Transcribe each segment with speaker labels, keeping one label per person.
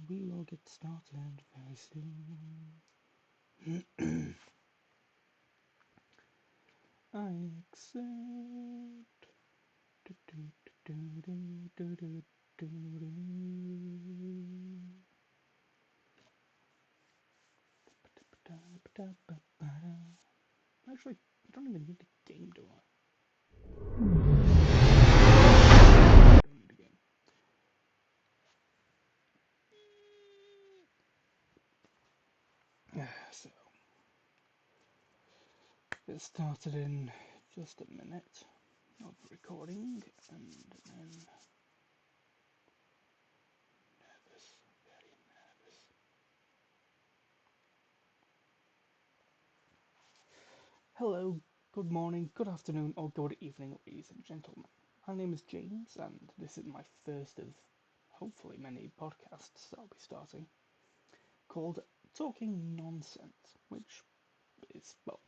Speaker 1: We will get started very soon. I accept. Actually, I don't even need a game, do I? I don't need a game. So, get started in just a minute of recording, and then nervous, very nervous. Hello, good morning, good afternoon, or good evening, ladies and gentlemen. My name is James, and this is my first of hopefully many podcasts I'll be starting, called Talking Nonsense, which is, well,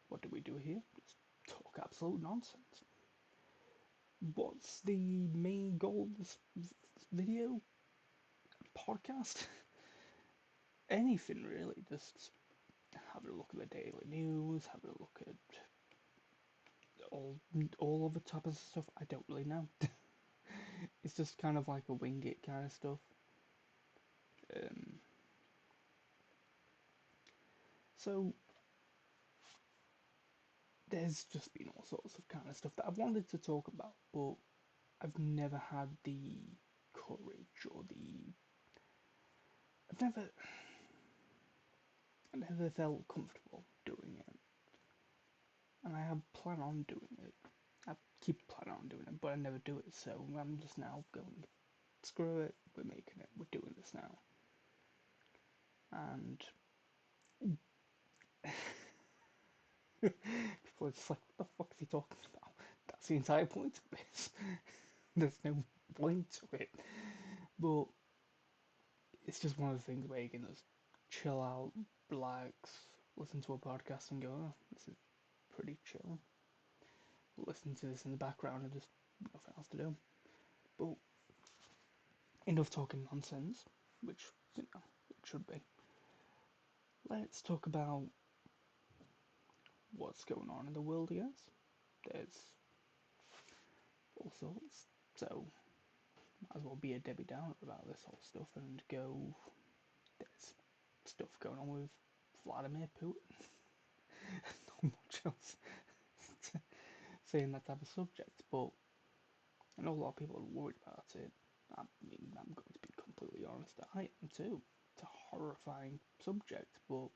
Speaker 1: what do we do here? Just talk absolute nonsense. What's the main goal of this video? Podcast? Anything really, just have a look at the daily news, have a look at all of the type of stuff. I don't really know. It's just kind of like a wing it kind of stuff. Um, so there's just been all sorts of kind of stuff that I've wanted to talk about, but I've never had the courage or the I've never I never felt comfortable doing it, and I have plan on doing it. I keep planning on doing it, but I never do it. So I'm just now going, screw it. We're making it. We're doing this now, and people are just like, what the fuck is he talking about? That's the entire point of this. There's no point to it. But it's just one of the things where you can just chill out, relax, listen to a podcast and go, oh, this is pretty chill. Listen to this in the background and just nothing else to do. But enough talking nonsense, which, you know, it should be. Let's talk about what's going on in the world, I guess. There's all sorts. So might as well be a Debbie Downer about this whole stuff and go, there's stuff going on with Vladimir Putin. Not much else to say in that type of subject, but I know a lot of people are worried about it. I mean, I'm going to be completely honest, I am too. It's a horrifying subject, but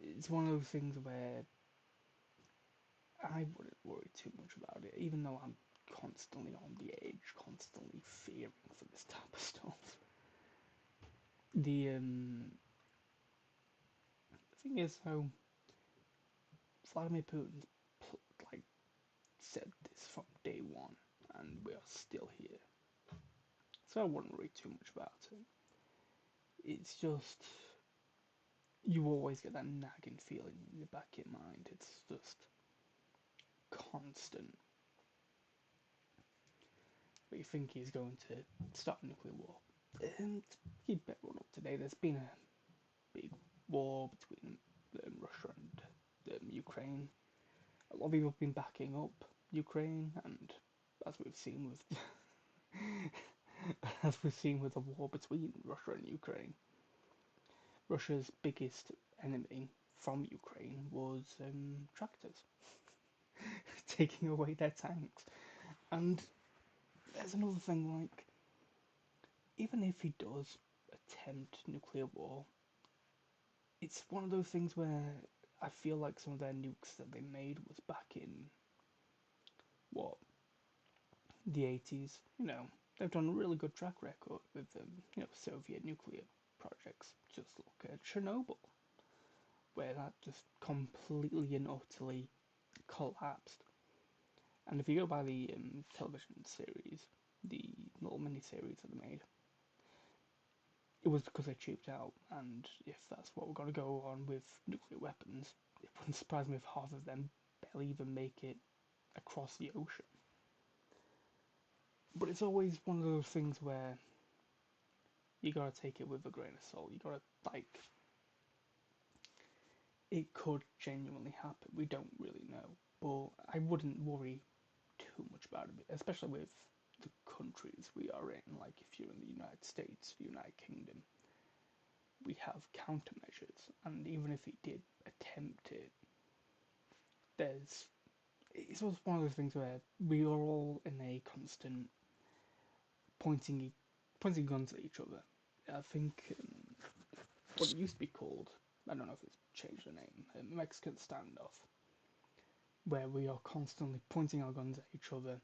Speaker 1: it's one of those things where I wouldn't worry too much about it, even though I'm constantly on the edge, constantly fearing for this type of stuff. The thing is, though, Vladimir Putin's like said this from day one, and we are still here. So I wouldn't worry too much about it. It's just you always get that nagging feeling in the back of your mind. It's just constant. But you think he's going to start a nuclear war. And to keep everyone up to date, there's been a big war between Russia and Ukraine. A lot of people have been backing up Ukraine, and as we've seen with as we've seen with the war between Russia and Ukraine, Russia's biggest enemy from Ukraine was tractors, taking away their tanks. And there's another thing, like, even if he does attempt nuclear war, it's one of those things where I feel like some of their nukes that they made was back in what, the 80s. You know, they've done a really good track record with Soviet nuclear projects. Just look at Chernobyl, where that just completely and utterly collapsed. And if you go by the television series, the little mini series that they made, it was because they cheaped out. And if that's what we're going to go on with nuclear weapons, it wouldn't surprise me if half of them barely even make it across the ocean. But it's always one of those things where you gotta take it with a grain of salt. You gotta, like, it could genuinely happen. We don't really know. But I wouldn't worry too much about it, especially with the countries we are in. Like, if you're in the United States, the United Kingdom, we have countermeasures. And even if he did attempt it, there's it's also one of those things where we are all in a constant pointing pointing guns at each other. I think what it used to be called, I don't know if it's changed the name, a Mexican standoff, where we are constantly pointing our guns at each other,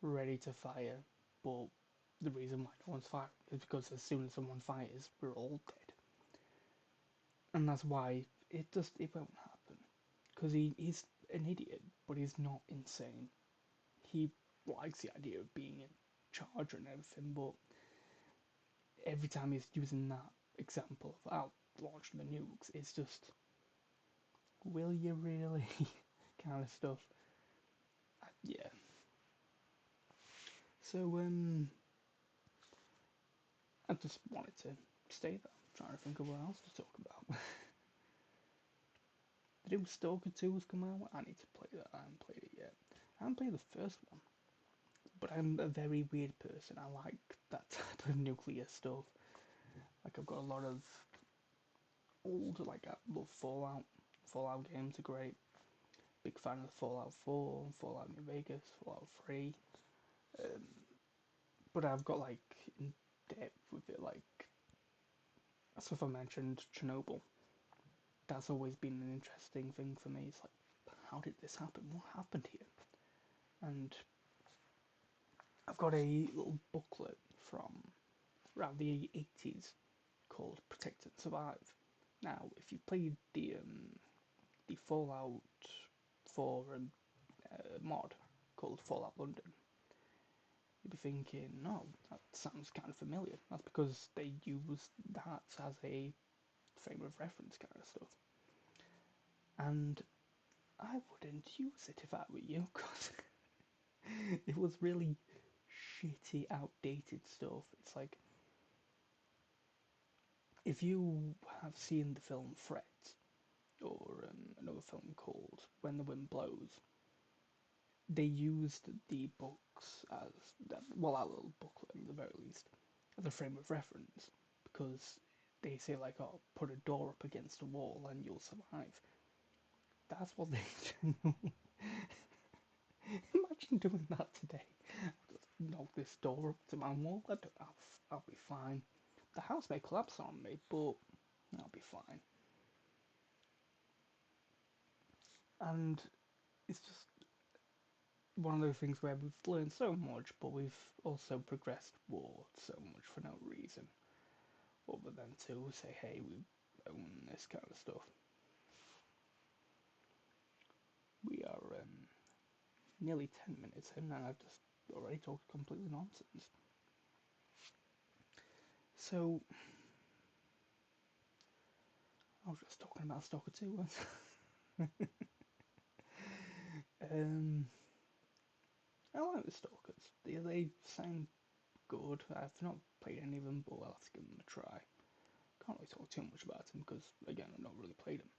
Speaker 1: ready to fire, but the reason why no one's firing is because as soon as someone fires, we're all dead. And that's why it won't happen. Because he's an idiot, but he's not insane. He likes the idea of being in charge and everything, but every time he's using that example of I'll launch the nukes, it's just, will you really? kind of stuff. Yeah. So I just wanted to stay there, trying to think of what else to talk about. The new Stalker 2 has come out. I need to play that. I haven't played it yet. I haven't played the first one, but I'm a very weird person. I like that type of nuclear stuff. Like I've got a lot of old, like I love Fallout. Fallout games are great. Big fan of Fallout 4, Fallout New Vegas, Fallout 3. Um, but I've got like in depth with it, like stuff I mentioned, Chernobyl. That's always been an interesting thing for me. It's like, how did this happen? What happened here? And I've got a little booklet from around the 80s called Protect and Survive. Now, if you played the Fallout 4 mod called Fallout London, you'd be thinking, no, that sounds kind of familiar. That's because they use that as a frame of reference kind of stuff. And I wouldn't use it if I were you, because it was really shitty, outdated stuff. It's like, if you have seen the film Fret, or another film called When the Wind Blows, they used the books as, well, our little booklet at the very least, as a frame of reference, because they say like, oh, put a door up against a wall and you'll survive. That's what they do. Imagine doing that today. Just knock this door up to my wall. I'll be fine. The house may collapse on me, but I'll be fine. And it's just one of those things where we've learned so much, but we've also progressed war so much for no reason, other than to say, hey, we own this kind of stuff. We are nearly 10 minutes in, and I've just already talked completely nonsense. So, I was just talking about Stalker 2 once. um, I like the Stalkers. They sound good. I've not played any of them, but I'll have to give them a try. Can't really talk too much about them because, again, I've not really played them.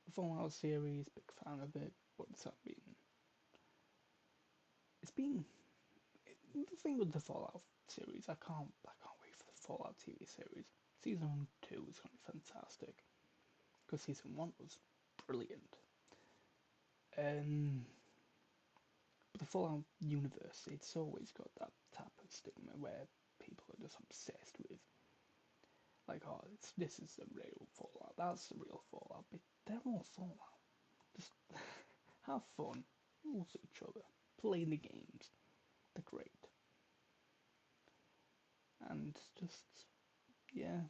Speaker 1: The Fallout series, big fan of it. What's that been? It's been the thing with the Fallout series. I can't wait for the Fallout TV series. Season 2 is going to be fantastic because season 1 was brilliant. But the Fallout universe, it's always got that type of stigma where people are just obsessed with, like, oh, this is the real Fallout, that's the real Fallout, but they're all Fallout. Just have fun, love each other, play the games, they're great. And just, yeah.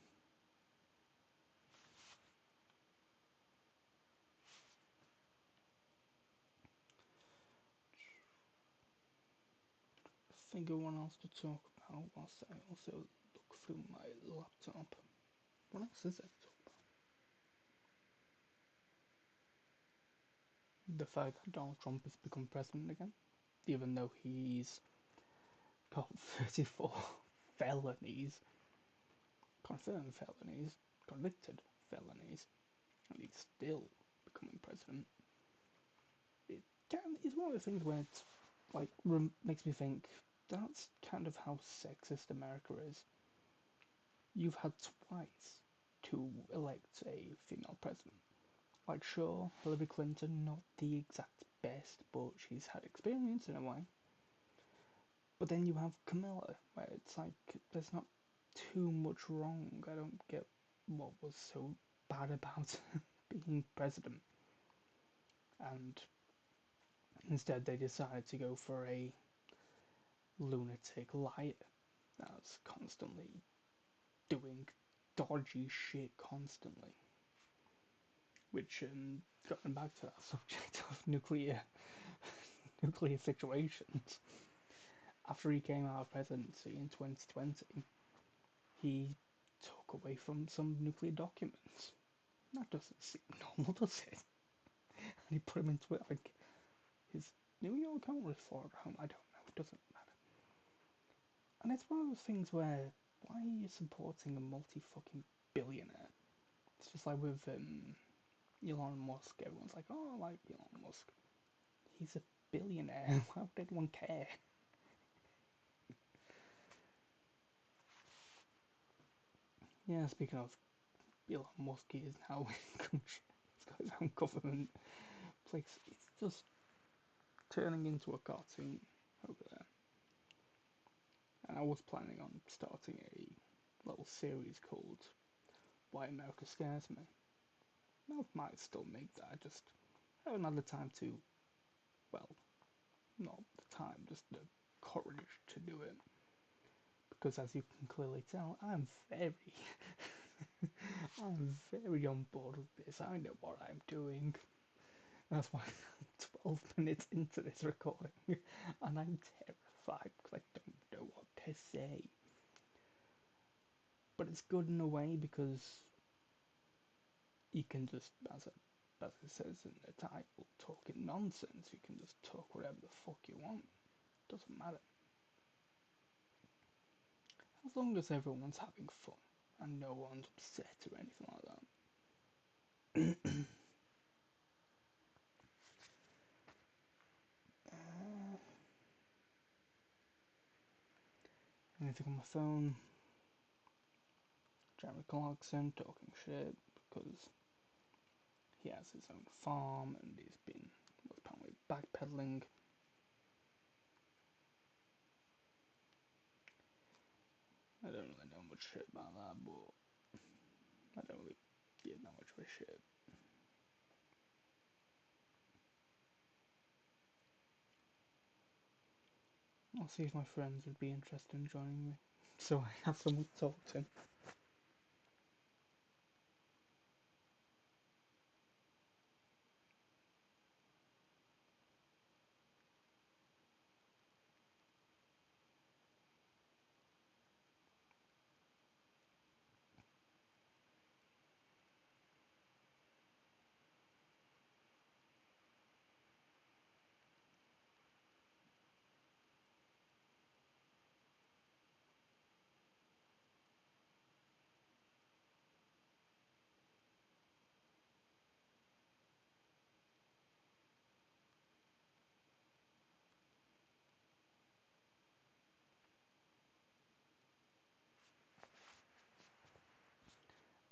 Speaker 1: Think of one else to talk about whilst I also look through my laptop. What else is there to talk the fact that Donald Trump has become president again, even though he's got 34 felonies, confirmed felonies, convicted felonies, and he's still becoming president. It's one of the things where it's like makes me think that's kind of how sexist America is. You've had twice to elect a female president. Like, sure, Hillary Clinton, not the exact best, but she's had experience in a way. But then you have Camilla, where it's like there's not too much wrong. I don't get what was so bad about being president. And instead, they decided to go for a lunatic liar that's constantly doing dodgy shit constantly. Which, going back to that subject of nuclear situations, after he came out of presidency in 2020, he took away from some nuclear documents. That doesn't seem normal, does it? And he put them into like his New York home or his Florida home. I don't know. It doesn't matter. And it's one of those things where why are you supporting a multi-fucking billionaire? It's just like with Elon Musk. Everyone's like, oh, I like Elon Musk. He's a billionaire. Why would anyone care? Yeah, speaking of Elon Musk, he is now in country. He's got his own government place. It's just turning into a cartoon over there. And I was planning on starting a little series called Why America Scares Me. I might still make that. I just haven't had the time to, well, not the time, just the courage to do it. Because as you can clearly tell, I'm very on board with this. I know what I'm doing. That's why I'm 12 minutes into this recording and I'm terrified because I don't know what to say. But it's good in a way because you can just, as it says in the title, talking nonsense. You can just talk whatever the fuck you want. Doesn't matter. As long as everyone's having fun and no one's upset or anything like that. Anything on my phone? Jeremy Clarkson talking shit because he has his own farm and he's been apparently backpedaling. I don't really know much shit about that, but I don't really give that much of a shit. I'll see if my friends would be interested in joining me, so I have someone to talk to.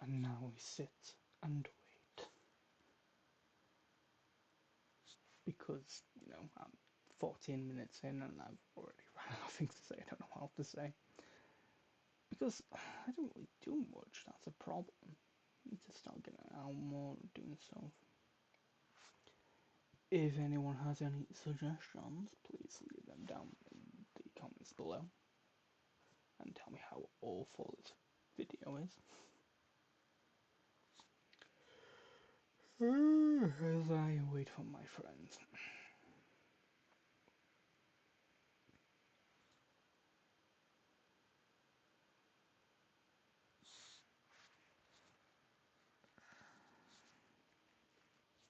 Speaker 1: And now we sit and wait. Because, I'm 14 minutes in and I've already run out of things to say. I don't know what else to say. Because I don't really do much, that's a problem. I need to start getting out more and doing stuff. If anyone has any suggestions, please leave them down in the comments below. And tell me how awful this video is. As I wait for my friends.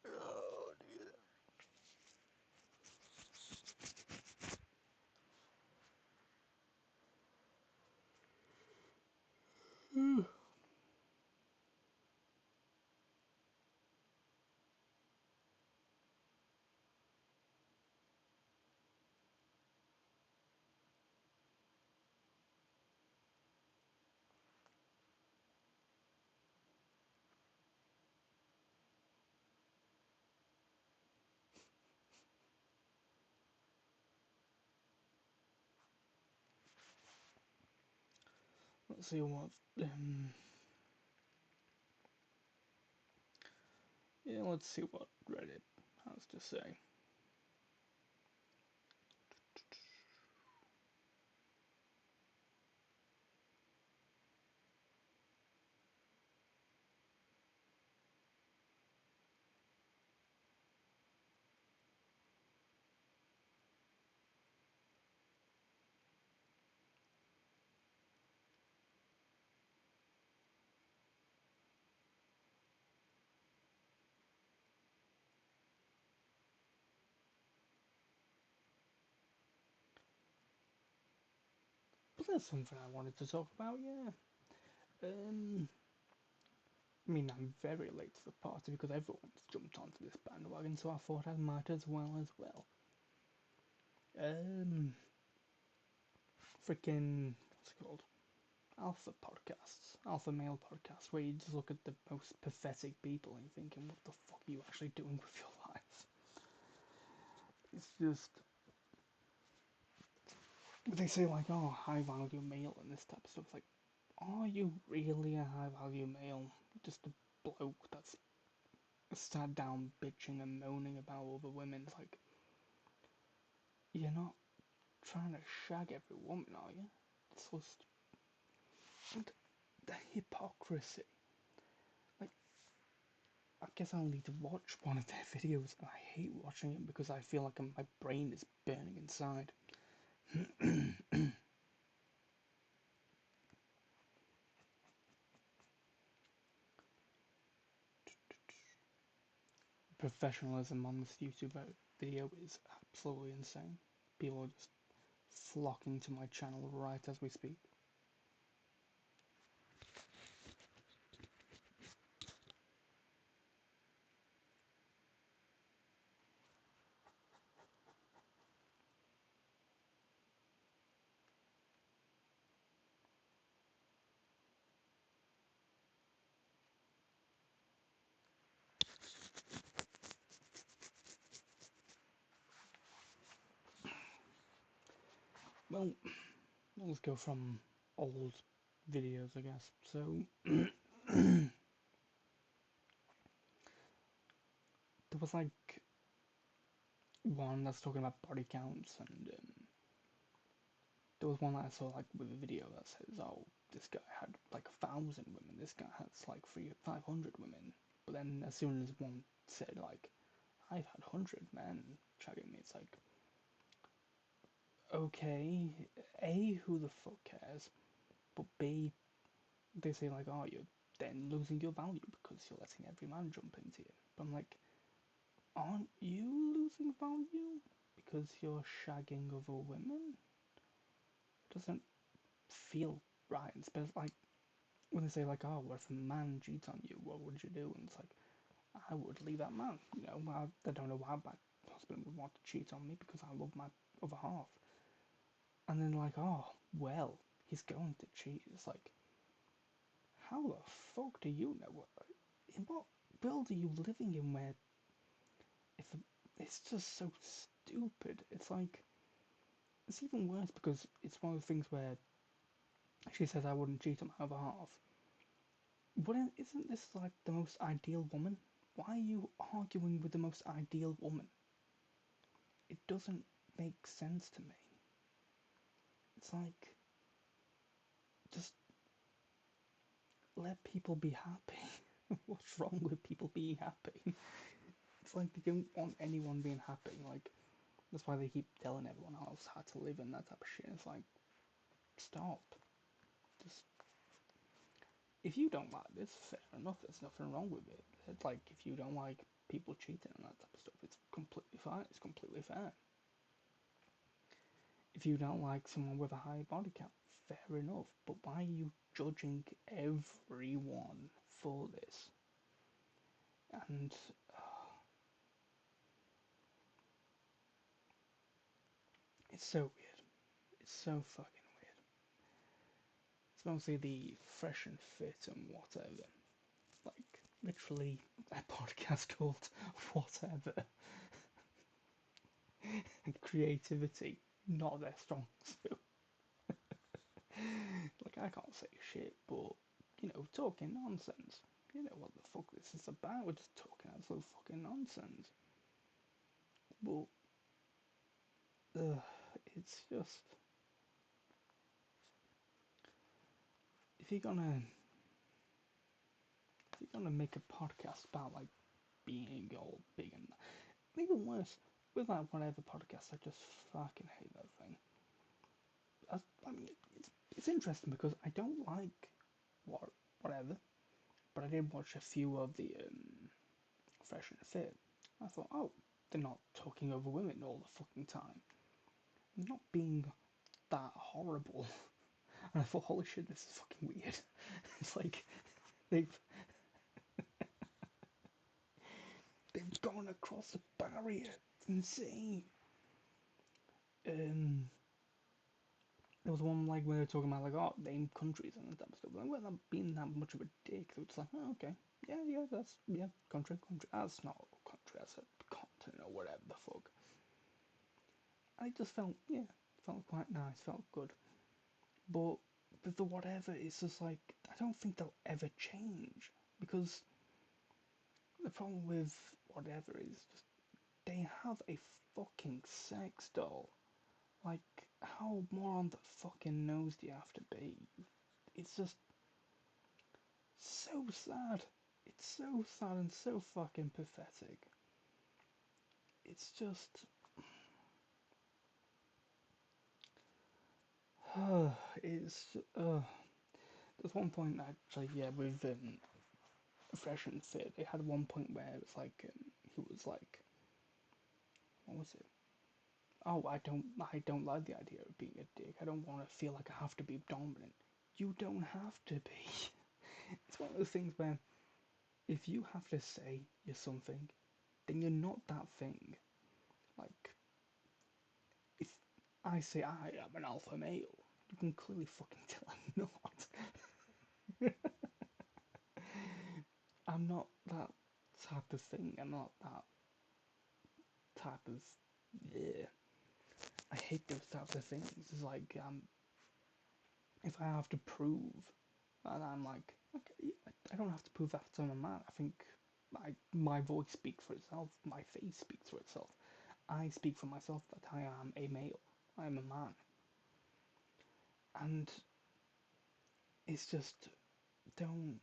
Speaker 1: Oh dear. let's see what yeah, let's see what Reddit has to say. But there's something I wanted to talk about, yeah. Um, I mean, I'm very late to the party because everyone's jumped onto this bandwagon, so I thought I might as well as well. Um, freaking what's it called? Alpha podcasts, alpha male podcasts, where you just look at the most pathetic people and you're thinking, what the fuck are you actually doing with your life? It's just they say like, oh, high value male and this type of stuff. It's like, are you really a high value male? Just a bloke that's sat down bitching and moaning about other women. It's like, you're not trying to shag every woman, are you? It's just and the hypocrisy. Like, I guess I'll need to watch one of their videos, and I hate watching it because I feel like my brain is burning inside. Professionalism on this YouTube video is absolutely insane. People are just flocking to my channel right as we speak. Well, let's go from old videos, I guess. So, there was like one that's talking about body counts, and there was one that I saw like with a video that says, "Oh, this guy had like 1,000 women. This guy has like 500 women." But then as soon as one said like, "I've had 100 men shagging me," it's like, okay, A, who the fuck cares? But B, they say like, "Oh, you're then losing your value because you're letting every man jump into you." But I'm like, aren't you losing value because you're shagging other women? It doesn't feel right. It's like when they say like, "Oh, what if a man cheats on you? What would you do?" And it's like, I would leave that man. You know, I don't know why my husband would want to cheat on me because I love my other half. And then like, oh, well, he's going to cheat. It's like, how the fuck do you know? In what world are you living in where if it's just so stupid? It's like it's even worse because it's one of the things where she says I wouldn't cheat on my other half. Wouldn't isn't this like the most ideal woman? Why are you arguing with the most ideal woman? It doesn't make sense to me. It's like just let people be happy. What's wrong with people being happy? It's like they don't want anyone being happy. Like that's why they keep telling everyone else how to live and that type of shit. It's like stop. Just if you don't like this, fair enough. There's nothing wrong with it. It's like if you don't like people cheating and that type of stuff, it's completely fine. It's completely fair. If you don't like someone with a high body count, fair enough. But why are you judging everyone for this? And it's so weird. It's so fucking weird. It's mostly the fresh and fit and whatever. Like, literally, a podcast called Whatever. Creativity, not their strong suit. Like, I can't say shit, but, talking nonsense. You know what the fuck this is about, we're just talking absolute fucking nonsense. But, uh, it's just, if you're gonna, if you're gonna make a podcast about, like, being all big and, even worse, with, like, whatever podcast, I just fucking hate that thing. I mean, it's interesting because I don't like what whatever, but I did watch a few of the Fresh and Fit. I thought, oh, they're not talking over women all the fucking time. They're not being that horrible. And I thought, holy shit, this is fucking weird. It's like they've they've gone across a barrier. It's insane. Um, there was one like where they were talking about like name countries and that type of stuff. Like, well, not being that much of a dick. They were just like, oh, okay, yeah, that's country. That's not a country. That's a continent or whatever the fuck. And it just felt quite nice. Felt good. But with the whatever, it's just like I don't think they'll ever change because the problem with whatever is just they have a fucking sex doll. Like, how more on the fucking nose do you have to be? It's just so sad. It's so sad and so fucking pathetic. It's just. It's. There's one point actually, yeah, with Fresh and Fit, they had one point where it was like, he was like, what was it? Oh, I don't like the idea of being a dick. I don't want to feel like I have to be dominant. You don't have to be. It's one of those things where if you have to say you're something, then you're not that thing. Like, if I say I am an alpha male, you can clearly fucking tell I'm not. I'm not that type of thing. I'm not that type of. Yeah. I hate those types of things. It's like, if I have to prove that I'm like, okay, I don't have to prove that to a man. I think my voice speaks for itself. My face speaks for itself. I speak for myself that I am a male. I am a man. And it's just don't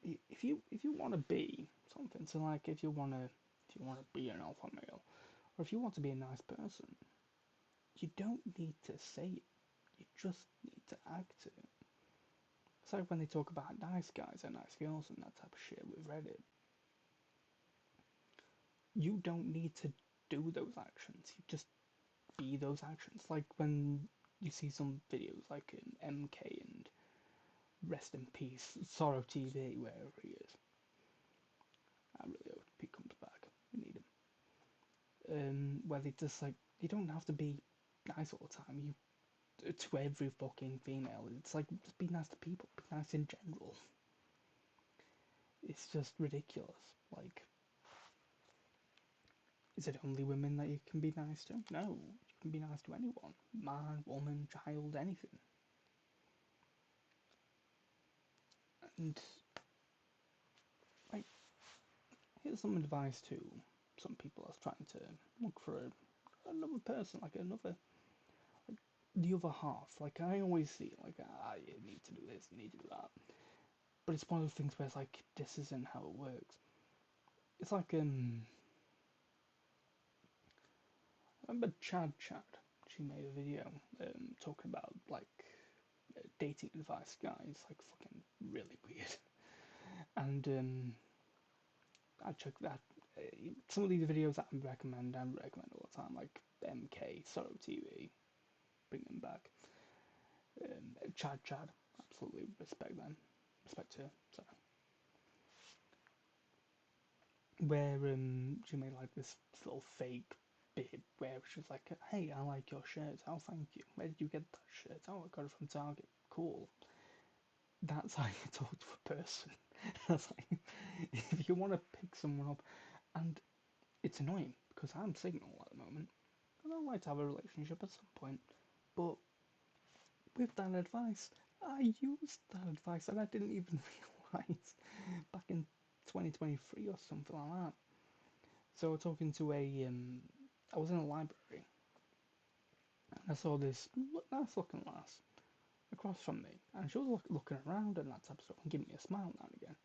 Speaker 1: if you want to be something. So like if you want to be an alpha male, or if you want to be a nice person, you don't need to say it. You just need to act it. It's like when they talk about nice guys and nice girls and that type of shit with Reddit. You don't need to do those actions. You just be those actions. Like when you see some videos like in MK and Rest in Peace, Sorrow TV, wherever he is. I really hope he comes back. We need him. Where they just like, you don't have to be nice all the time. To every fucking female. It's like, just be nice to people. Be nice in general. It's just ridiculous. Like, is it only women that you can be nice to? No, you can be nice to anyone. Man, woman, child, anything. And, like, here's some advice to some people that's trying to look for another person, like another, like the other half. Like, I always see, like, you need to do this, you need to do that. But it's one of the things where it's like, this isn't how it works. It's like, I remember Chad. She made a video talking about, like, dating advice, guys. Like, fucking really weird. And I checked that. Some of these videos that I recommend all the time, like MK, Sorrow TV, bring them back. Chad, absolutely respect them. Respect her, sorry. Where she made like this little fake bit where she's like, hey, I like your shirt. Oh, thank you. Where did you get that shirt? Oh, I got it from Target. Cool. That's how you talk to a person. That's like, if you want to pick someone up, and it's annoying because I'm single at the moment. And I'd like to have a relationship at some point, but with that advice, I used that advice and I didn't even realise back in 2023 or something like that. So I was talking to I was in a library and I saw this nice looking lass across from me, and she was looking around and that type of stuff and giving me a smile now and again.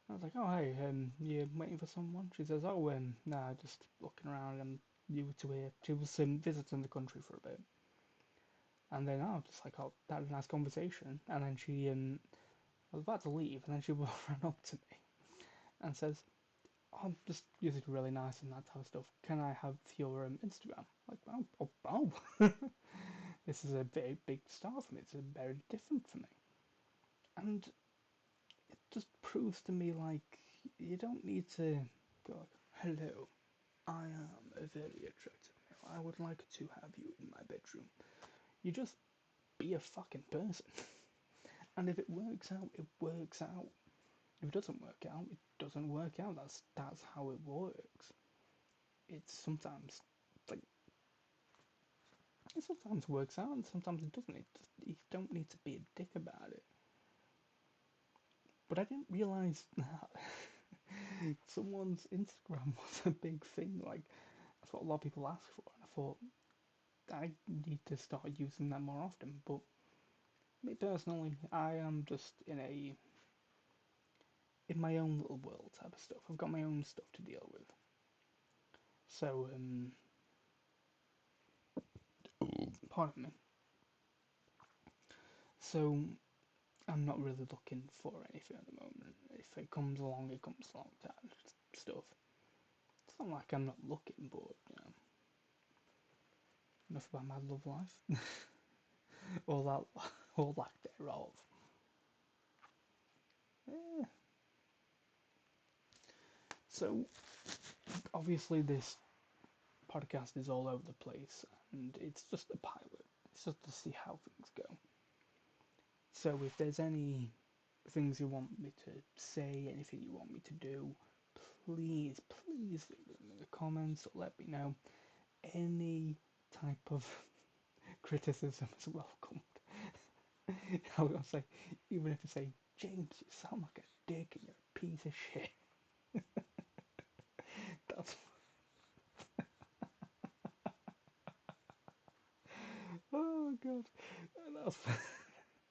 Speaker 1: I was like, oh hey, you waiting for someone? She says, oh nah, just looking around. I'm new to here. She was visiting the country for a bit, and then I was just like, oh, that was a nice conversation. And then I was about to leave, and then she ran up to me and says, oh, just you're really nice and that type of stuff. Can I have your Instagram? Like, oh. This is a very big start for me. It's very different for me, and it just proves to me like you don't need to go like, hello, I am a very attractive male. I would like to have you in my bedroom. You just be a fucking person. And if it works out, it works out. If it doesn't work out, it doesn't work out. That's how it works. It's sometimes like it sometimes works out and sometimes it doesn't. You don't need to be a dick about it. But I didn't realise that someone's Instagram was a big thing. Like that's what a lot of people ask for, and I thought I need to start using that more often. But me personally, I am just in my own little world type of stuff. I've got my own stuff to deal with. So pardon me. So I'm not really looking for anything at the moment. If it comes along, it comes along. Type of stuff. It's not like I'm not looking, but enough about my love life. all that, all lack thereof. Yeah. So obviously this podcast is all over the place, and it's just a pilot. It's just to see how things go. So if there's any things you want me to say, anything you want me to do, please, please leave them in the comments or let me know. Any type of criticism is welcome. I was gonna say, even if you say, James, you sound like a dick and you're a piece of shit. That's oh god, that's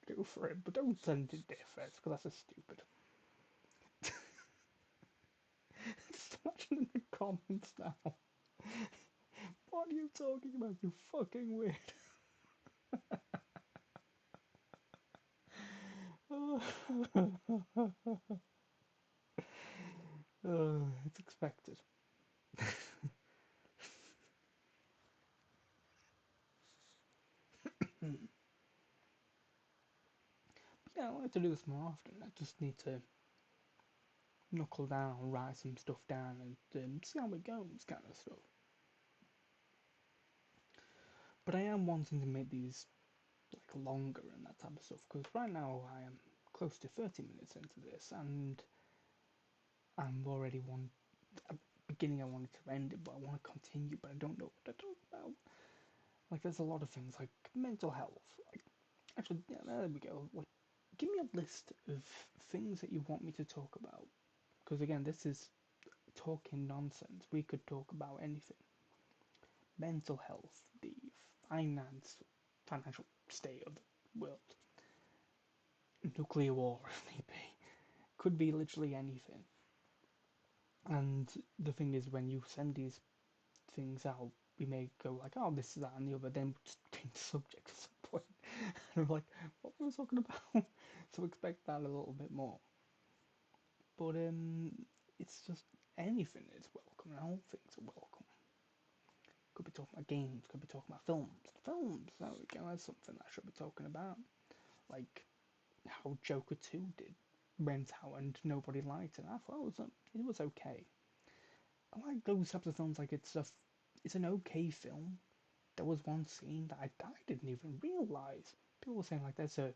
Speaker 1: go for it, but don't send it there first because that's just stupid. Just imagine in the comments now. What are you talking about? You fucking weird. It's expected. Yeah, I like to do this more often. I just need to knuckle down, write some stuff down, and see how it goes, kind of stuff. But I am wanting to make these like longer and that type of stuff because right now I am close to 30 minutes into this, and I'm already one. At the beginning, I wanted to end it, but I want to continue, but I don't know what to talk about. Like, there's a lot of things like mental health. Like, actually, yeah, there we go. Like, give me a list of things that you want me to talk about. Because again, this is talking nonsense. We could talk about anything. Mental health, the financial state of the world, nuclear war, if need be. Could be literally anything. And the thing is, when you send these things out, we may go like, oh, this, that, and the other, then just change the subject at some point. And I'm like, what were we talking about? So expect that a little bit more. But it's just anything is welcome, and all things are welcome. Could be talking about games, could be talking about films. Films, there we go, that's something I should be talking about. Like how Joker 2 did rent out and nobody liked it. I thought it was okay. I like those types of films. Like it's an okay film. There was one scene that I didn't even realize. People were saying like there's an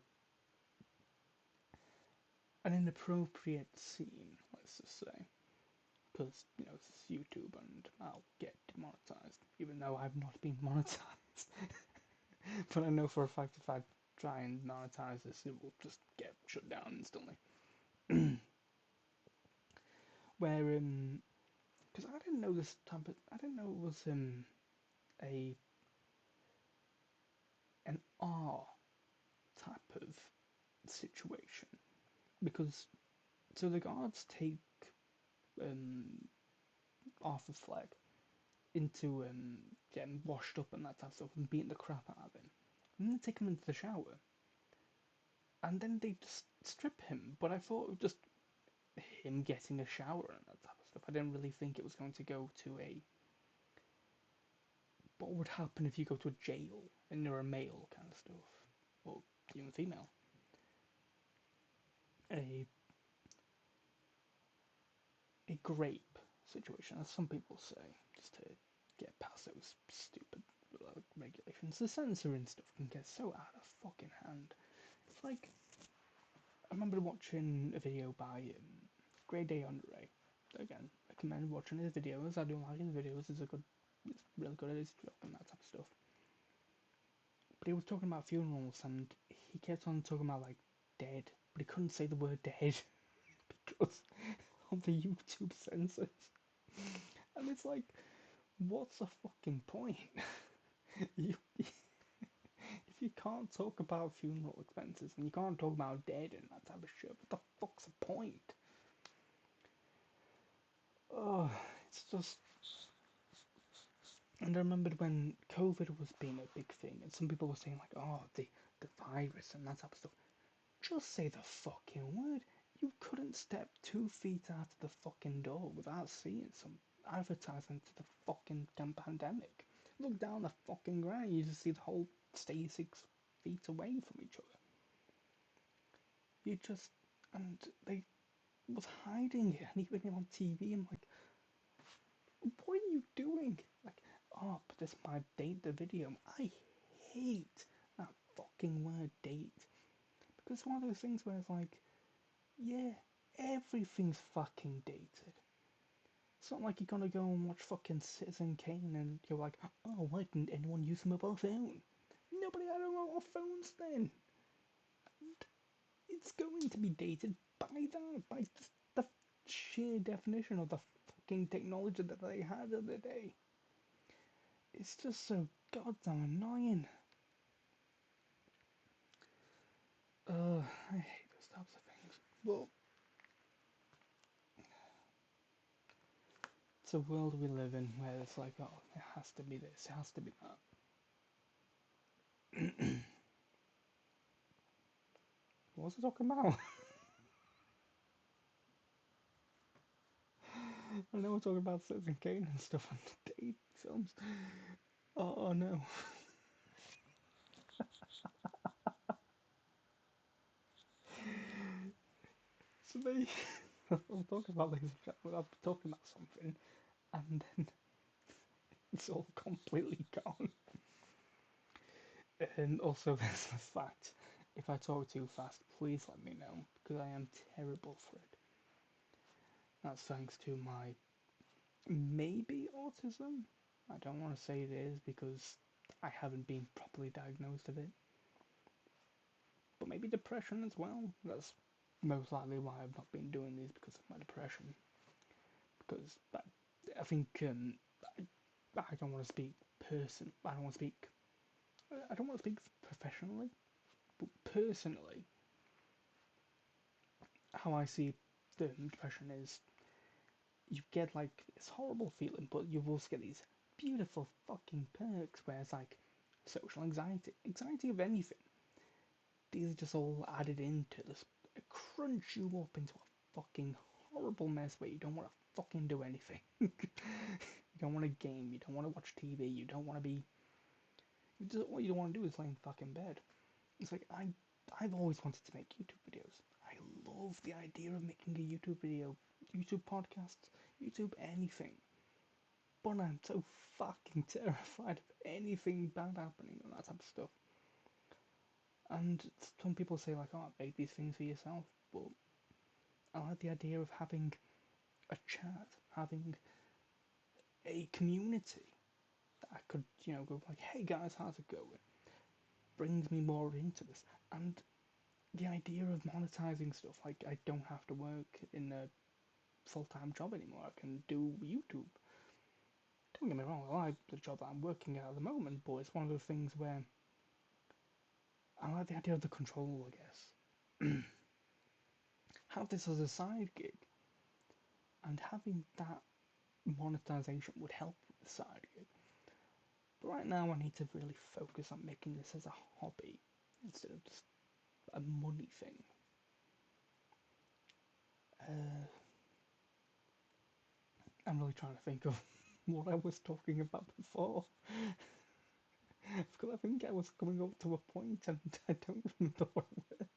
Speaker 1: inappropriate scene. Let's just say because it's YouTube and I'll get demonetized, even though I've not been monetized. But I know for a fact if I try and monetize this, it will just get shut down instantly. Where because I didn't know this type of, I didn't know it was a an R type of situation because so the guards take um Arthur Fleck into getting washed up and that type of stuff and beating the crap out of him. And then they take him into the shower and then they just strip him. But I thought it was just him getting a shower and that type of stuff. I didn't really think it was going to go to a what would happen if you go to a jail and you're a male kind of stuff, or even female. A a grape situation, as some people say, just to get past those stupid regulations. The censoring stuff can get so out of fucking hand. It's like I remember watching a video by Grey Day Andre. Again, recommend watching his videos. I do like his videos. He's really good at his job and that type of stuff. But he was talking about funerals and he kept on talking about like dead, but he couldn't say the word dead because of the YouTube censors. And it's like, what's the fucking point? you, if you can't talk about funeral expenses and you can't talk about dead and that type of shit, what the fuck's the point? Oh, it's just. And I remembered when COVID was being a big thing, and some people were saying like, "Oh, the virus and that type of stuff." Just say the fucking word. You couldn't step 2 feet out of the fucking door without seeing some advertisement to the fucking pandemic. Look down the fucking ground, you just see the whole stay 6 feet away from each other. You just and they was hiding it, and even on TV, I'm like, what are you doing? Like, oh, but this might date the video. I hate that fucking word date because it's one of those things where it's like, yeah, everything's fucking dated. It's not like you're gonna go and watch fucking Citizen Kane and you're like, oh, why didn't anyone use a mobile phone? Nobody had a mobile phones then. It's going to be dated by that, by just the sheer definition of the fucking technology that they had of the day. It's just so goddamn annoying. I hate those types of things. Well, it's a world we live in where it's like, oh, it has to be this, it has to be that. What was I talking about? I know we're talking about Citizen Kane and stuff and date films. Oh no. So they, I'm talking about this. I'm talking about something, and then it's all completely gone. And also, there's the fact: if I talk too fast, please let me know because I am terrible for it. That's thanks to my maybe autism. I don't want to say it is because I haven't been properly diagnosed of it, but maybe depression as well. That's most likely why I've not been doing these because of my depression. Because I think I don't want to speak I don't want to speak. I don't want to speak professionally, but personally, how I see the depression is you get like this horrible feeling, but you also get these beautiful fucking perks where it's like social anxiety of anything. These are just all added into this crunch you up into a fucking horrible mess where you don't want to fucking do anything. You don't want to game, you don't want to watch TV, you don't want to be. All you don't want to do is lay in fucking bed. It's like I've always wanted to make YouTube videos. I love the idea of making a YouTube video, YouTube podcasts, YouTube anything. But I'm so fucking terrified of anything bad happening and that type of stuff. And some people say like, "Oh, make these things for yourself." But I like the idea of having a chat, having a community that I could, go like, "Hey guys, how's it going?" brings me more into this. And the idea of monetizing stuff, like I don't have to work in a full-time job anymore. I can do YouTube. Don't get me wrong, I like the job that I'm working at the moment, but it's one of those things where I like the idea of the control, I guess. Have this as a side gig, and having that monetization would help with the side gig. But right now, I need to really focus on making this as a hobby instead of just a money thing. Uh, I'm really trying to think of what I was talking about before. Because I think I was coming up to a point and I don't remember what it was.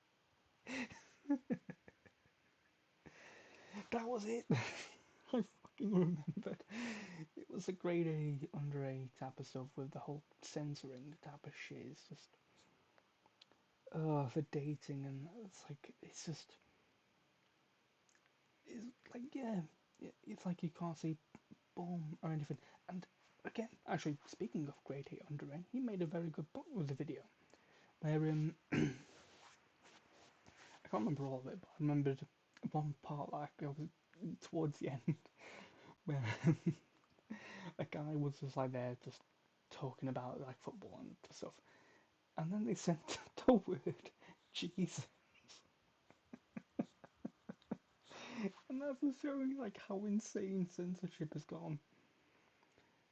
Speaker 1: That was it! I fucking remembered. It was a grade A, under A type of stuff with the whole censoring type of shit. It's just, the dating, and it's just, it's like, yeah, it's like you can't see boom or anything. And again, actually, speaking of grade A, under A, he made a very good point with the video. Where, I can't remember all of it, but I remembered one part, like, I was towards the end, where a guy was just like there, just talking about like football and stuff, and then they sent the word Jesus, and that's just showing like how insane censorship has gone.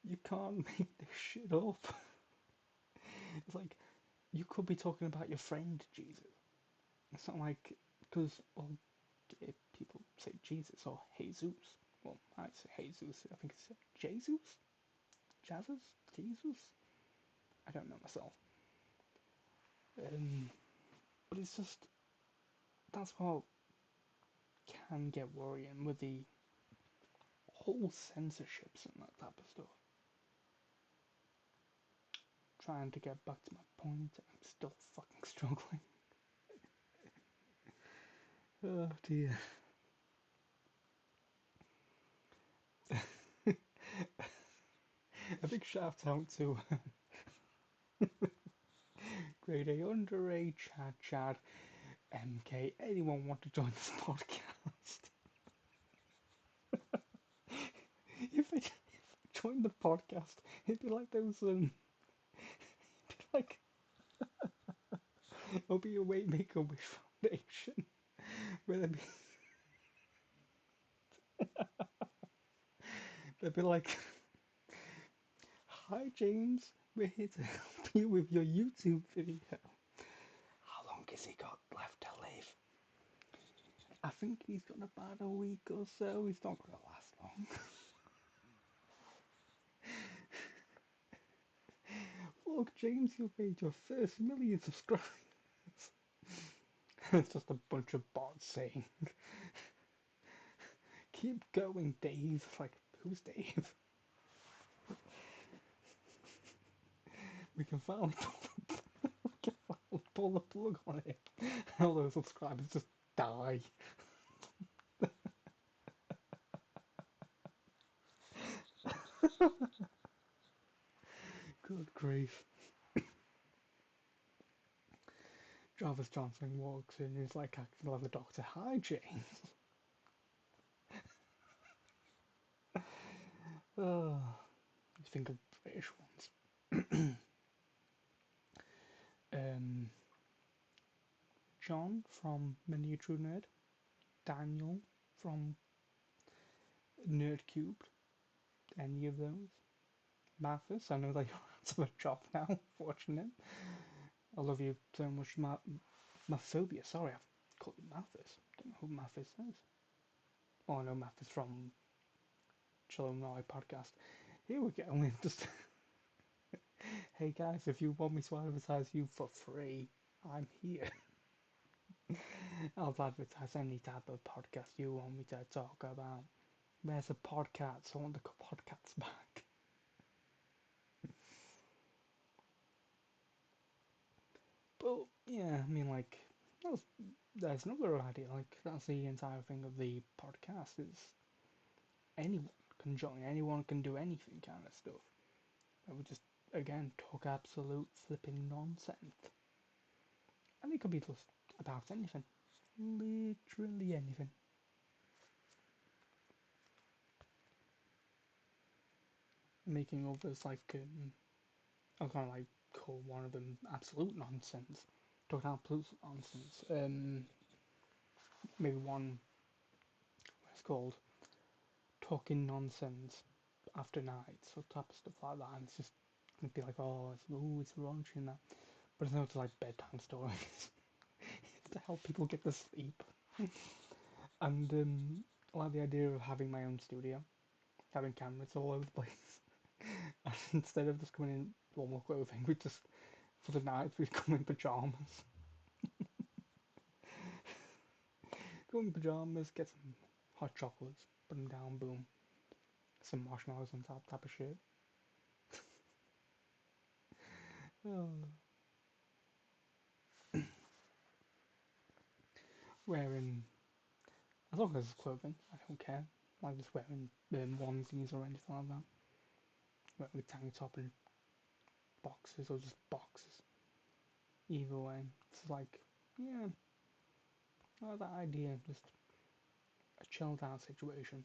Speaker 1: You can't make this shit up. It's like you could be talking about your friend Jesus. It's not like because well, people say Jesus or Jesus. Well, I say Jesus. I think it's Jesus, Jesus, Jesus. I don't know myself. But it's just that's what can get worrying with the whole censorships and that type of stuff. Trying to get back to my point, I'm still fucking struggling. Oh dear. A big shout out to Grade A, Under A, Chad, MK. Anyone want to join this podcast? If I joined the podcast, it'd be like those like it'll be a way Make a Wish Foundation, where they'd be like, "Hi James, we're here to help you with your YouTube video. How long has he got left to live? I think he's got about a week or so. He's not going to last long." Look, James, you've made your first million subscribers. It's just a bunch of bots saying, "Keep going, Dave." Like, who's Dave? We can finally pull the plug on it. All those subscribers just die. Good grief. Jarvis Johnson walks in, he's like acting like the doctor. "Hi, James." Oh, think of British ones. um, John from Menu True Nerd. Daniel from Nerd Cubed. Any of those. Mathis, I know that you're out of a job now, fortunate. I love you so much, Maphobia. Sorry, I've called you Mathis. Don't know who Mathis is. Oh, I know Mathis from Chill Now podcast. Here we go. Just hey guys, if you want me to advertise you for free, I'm here. I'll advertise any type of podcast you want me to talk about. Where's the podcast? I want the podcasts back. But yeah, I mean, like, there's another idea. Like, that's the entire thing of the podcast is anyone can join, anyone can do anything kind of stuff. I would just again talk absolute flipping nonsense. And it could be just about anything. Literally anything. Making others like, I kind of like call one of them absolute nonsense. Talking absolute nonsense. Maybe one, what's called Talkin Nonsense after night, so type of stuff like that. And it's just gonna be like, it's raunchy and that. But it's not just like bedtime stories. It's to help people get to sleep. And I like the idea of having my own studio, having cameras all over the place. And instead of just coming in normal clothing, we just for the night we come in pajamas. Go in pajamas, get some hot chocolates, put them down, boom, some marshmallows on top, type of shit. Oh. Wearing, as long as it's clothing, I don't care. Like just wearing onesies or anything like that. Wearing a tank top and boxes or just boxes. Either way, it's like, yeah, I like that idea. Just a chilled out situation.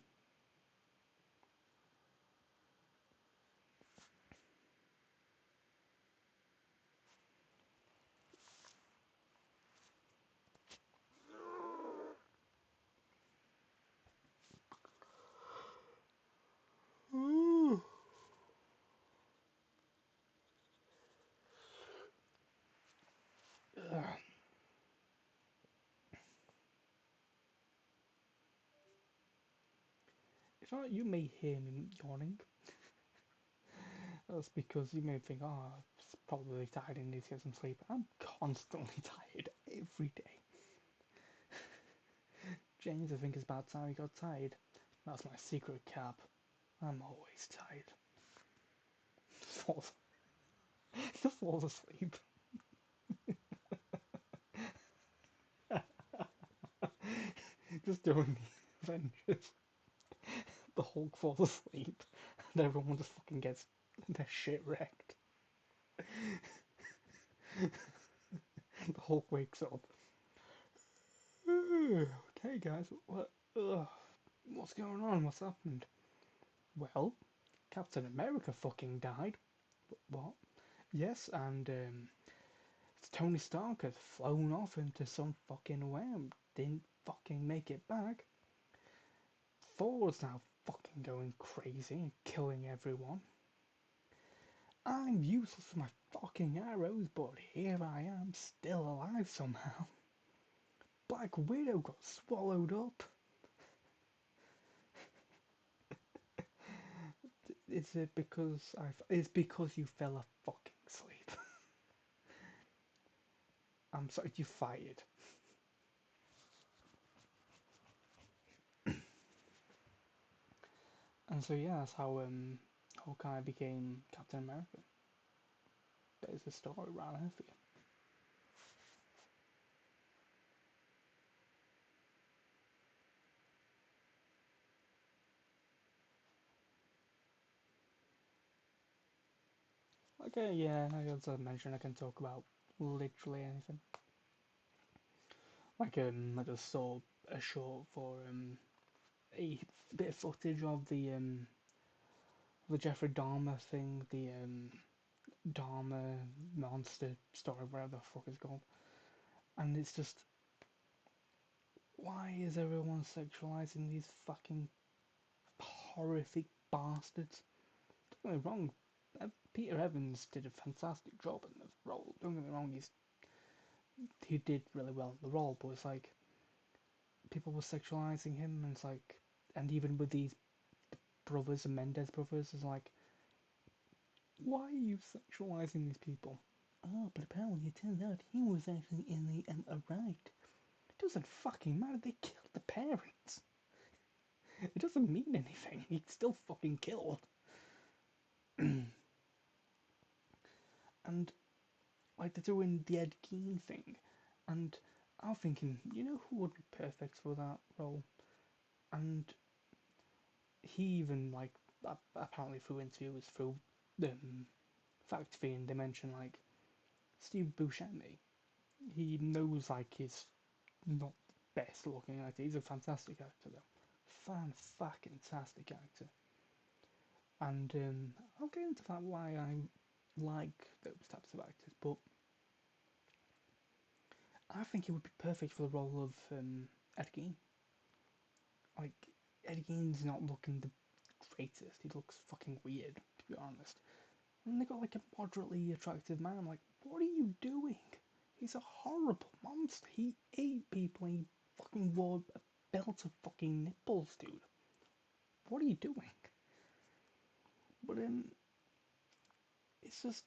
Speaker 1: If I, you may hear me yawning, that's because you may think, oh, it's probably tired and needs to get some sleep. I'm constantly tired every day. James, I think, is about time he got tired. That's my secret cap. I'm always tired. Just falls, just falls asleep. Just doing the Avengers. The Hulk falls asleep, and everyone just fucking gets their shit wrecked. The Hulk wakes up. Okay, guys, what's going on? What's happened? Well, Captain America fucking died. What? Yes, and Tony Stark has flown off into some fucking realm. Didn't fucking make it back. Thor's now fucking going crazy and killing everyone. I'm useless for my fucking arrows, but here I am, still alive somehow. Black Widow got swallowed up. Is it because I? It's because you fell a fucking asleep. I'm sorry, you fired. And so yeah, that's how Hawkeye became Captain America. There's the story right here for you. Okay, yeah, I also mentioned I can talk about literally anything. Like I just saw a short for a bit of footage of the Jeffrey Dahmer thing, the Dahmer monster story, whatever the fuck it's called. And it's just, why is everyone sexualizing these fucking horrific bastards? Don't get me wrong, Peter Evans did a fantastic job in the role. Don't get me wrong, he did really well in the role, but it's like people were sexualizing him, and it's like, and even with these brothers, the Mendez brothers, it's like, why are you sexualizing these people? Oh, but apparently it turns out he was actually in the right. It doesn't fucking matter. They killed the parents. It doesn't mean anything. He's still fucking killed. And like they're doing the Ed Gein thing, and I'm thinking, you know who would be perfect for that role? And he even like apparently through interviews through Fact Fiend, they mention like Steve Buscemi. He knows like he's not the best looking actor. He's a fantastic actor though. Fan-fucking-tastic actor. And I'll get into that why I like those types of actors, but I think he would be perfect for the role of Ed Gein. Like, Ed Gein's not looking the greatest. He looks fucking weird, to be honest. And they got like a moderately attractive man. Like, what are you doing? He's a horrible monster. He ate people. He fucking wore a belt of fucking nipples, dude. What are you doing? But it's just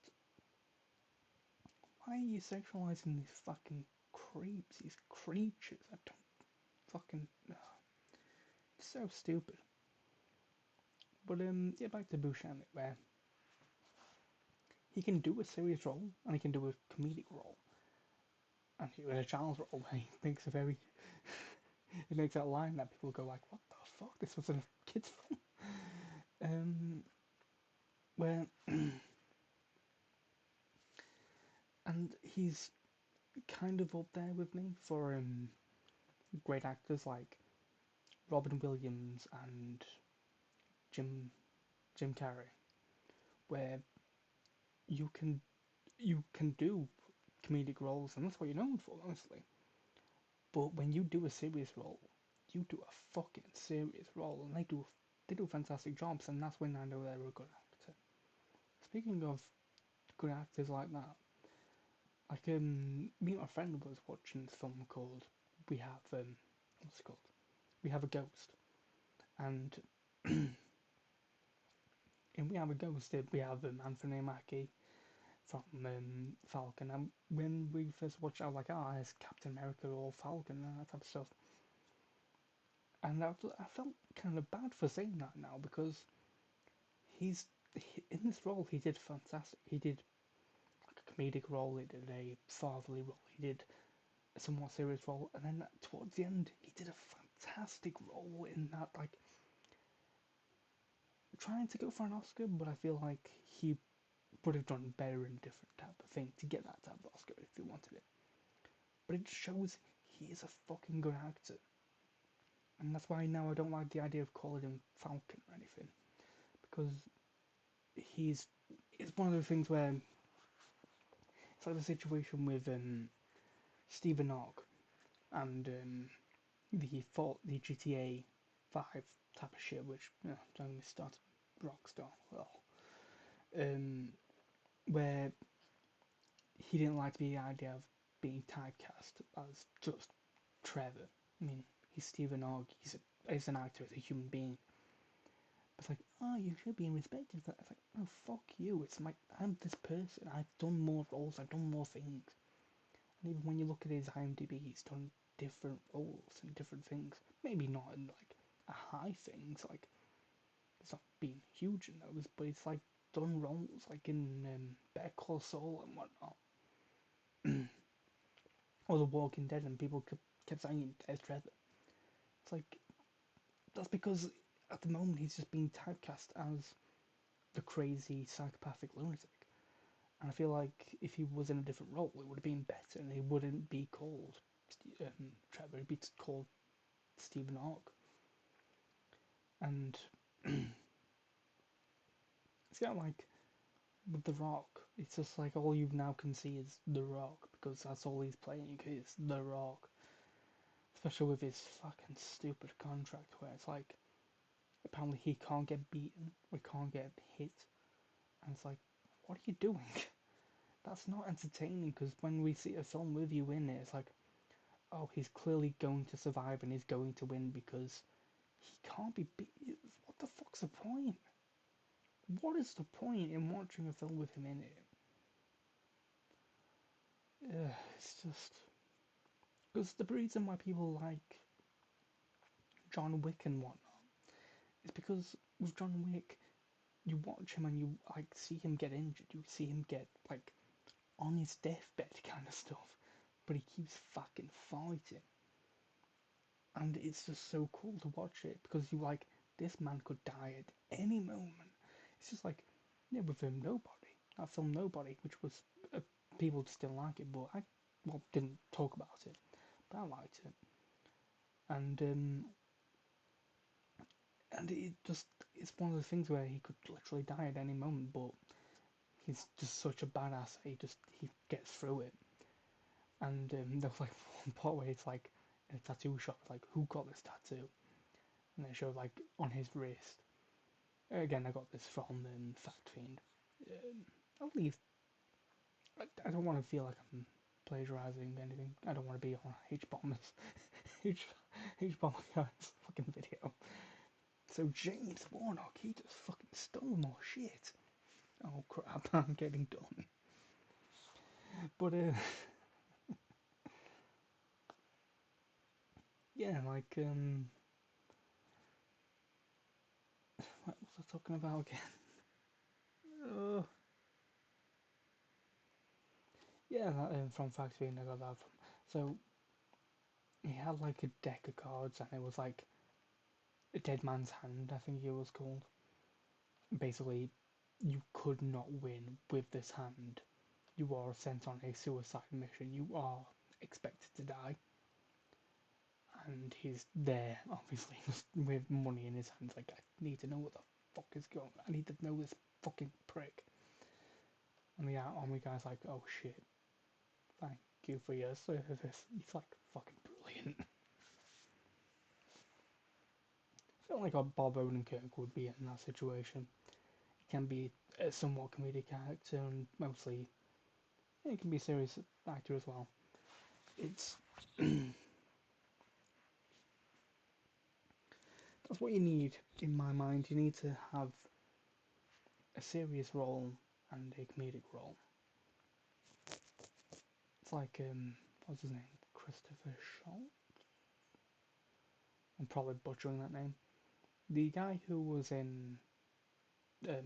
Speaker 1: why are you sexualizing these fucking creeps, these creatures? I don't fucking. It's so stupid. But yeah, back to Bushan, where he can do a serious role and he can do a comedic role, and in a child's role, he makes a very he makes that line that people go like, "What the fuck? This was a kids film." Where and he's kind of up there with me for great actors like Robin Williams and Jim Jim Carrey, where you can you can do comedic roles, and that's what you're known for, honestly. But when you do a serious role, you do a fucking serious role, and they do fantastic jobs, and that's when I know they're a good actor. Speaking of good actors like that, like me and my friend was watching this film called We Have what's it called? We Have a Ghost, and in We Have a Ghost, we have Anthony Mackie from Falcon, and when we first watched, it, I was like, oh, it's Captain America or Falcon and that type of stuff. And I felt kind of bad for saying that now because he's in this role. He did fantastic. He did like a comedic role. He did a fatherly role. He did a somewhat serious role, and then towards the end, he did a fantastic role in that, like trying to go for an Oscar. But I feel like he would have done better in a different type of thing to get that type of Oscar if he wanted it. But it shows he is a fucking good actor, and that's why now I don't like the idea of calling him Falcon or anything because he's it's one of those things where it's like the situation with Stephen Hawke and the GTA 5 type of shit, which don't get me started. Rockstar, well, um, where he didn't like the idea of being typecast as just Trevor. I mean, he's Stephen Hawke. He's an actor, he's a human being. It's like, oh, you should be respected. It's like, oh, fuck you. It's like, I'm this person. I've done more roles. I've done more things. And even when you look at his IMDb, he's done different roles and different things. Maybe not in like a high things, like it's not being huge in those, but it's like done roles like in Better Call Saul and whatnot, or The Walking Dead, and people kept saying there's Trevor. It's like that's because at the moment he's just being typecast as the crazy psychopathic lunatic. And I feel like if he was in a different role, it would have been better, and he wouldn't be called Trevor. He'd be called Stephen Hawke. And it's kind of like with The Rock. It's just like all you now can see is The Rock because that's all he's playing is The Rock. Especially with his fucking stupid contract where it's like apparently he can't get beaten or can't get hit. And it's like, what are you doing? That's not entertaining because when we see a film with you in it, it's like, oh, he's clearly going to survive and he's going to win because he can't be beat. What the fuck's the point? What is the point in watching a film with him in it? It's just because the reason why people like John Wick and whatnot is because with John Wick, you watch him and you like see him get injured, you see him get like on his deathbed kind of stuff, but he keeps fucking fighting, and it's just so cool to watch it because you like this man could die at any moment. It's just like yeah, with him Nobody, that film Nobody, which was people still like it, but I well, didn't talk about it, but I liked it, and it just it's one of those things where he could literally die at any moment, but he's just such a badass that he gets through it. And there was like one part where it's like in a tattoo shop, like who got this tattoo, and they showed like on his wrist. Again, I got this from Fact Fiend. I'll leave. I don't want to feel like I'm plagiarizing anything. I don't want to be on H bombers, H Bomber guy's fucking video. So James Warnock, he just fucking stole more shit. Oh crap, I'm getting done. But yeah, like what was I talking about again? Uh, yeah, that, from Fact Fiend I got that from. So he had like a deck of cards, and it was like a dead man's hand, I think it was called. Basically, you could not win with this hand. You are sent on a suicide mission. You are expected to die. And he's there, obviously, just with money in his hands. Like, I need to know what the fuck is going on. I need to know this fucking prick. And the army guy's like, oh shit, thank you for your service. He's like, fucking brilliant. I feel like a Bob Odenkirk would be in that situation. He can be a somewhat comedic character, and mostly he can be a serious actor as well. It's that's what you need in my mind. You need to have a serious role and a comedic role. It's like what's his name? Christopher Schultz. I'm probably butchering that name. The guy who was in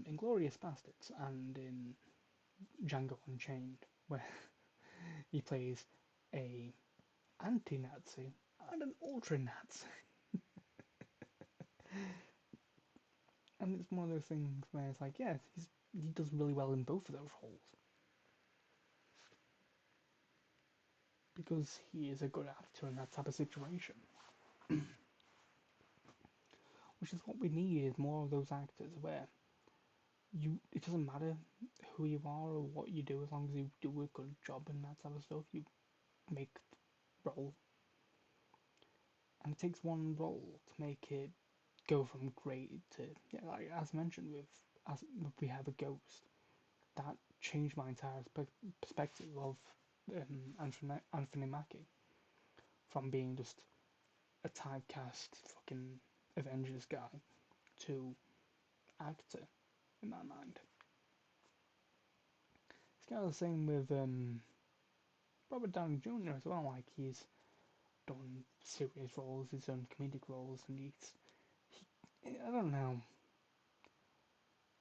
Speaker 1: Inglorious Bastards and in Django Unchained, where he plays a anti-Nazi and an ultra-Nazi, and it's one of those things where it's like, yeah, he does really well in both of those roles because he is a good actor in that type of situation. Which is what we need is more of those actors where it doesn't matter who you are or what you do as long as you do a good job in that type of stuff, you make the role. And it takes one role to make it go from great to, yeah, like as mentioned with as we have a ghost that changed my entire perspective of Anthony Mackie from being just a typecast fucking Avengers guy to actor in my mind. It's kind of the same with Robert Downey Jr. as well. Like he's done serious roles, he's done comedic roles, and I don't know.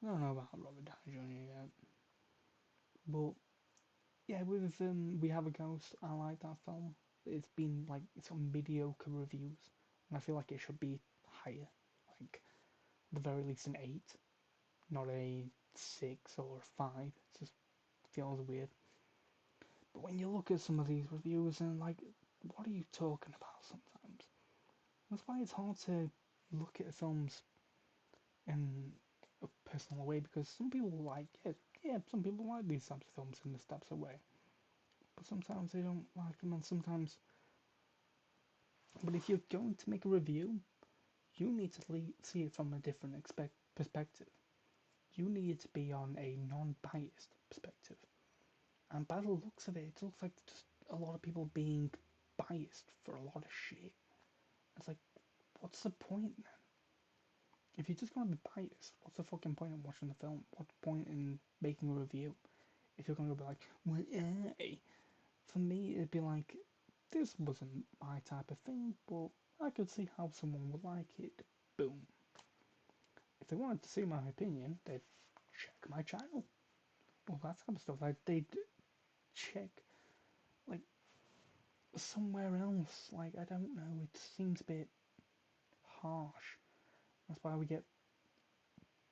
Speaker 1: I don't know about Robert Downey Jr. yet, but yeah, with We Have a Ghost, I like that film. It's been like it's on mediocre reviews, and I feel like it should be higher, like at the very least an 8, not a 6 or 5. It just feels weird. But when you look at some of these reviews and like, what are you talking about sometimes? That's why it's hard to look at films in a personal way because some people like it. Yeah, some people like these types of films in this types of way, but sometimes they don't like them, and sometimes. But if you're going to make a review, you need to see it from a different perspective. You need to be on a non-biased perspective. And by the looks of it, it looks like just a lot of people being biased for a lot of shit. It's like, what's the point then? If you're just going to be biased, what's the fucking point in watching the film? What's the point in making a review? If you're going to be like, well, for me, it'd be like, this wasn't my type of thing, but I could see how someone would like it. Boom. If they wanted to see my opinion, they'd check my channel. All that type of stuff. Like, they'd check, like, somewhere else. Like, I don't know, it seems a bit harsh. That's why we get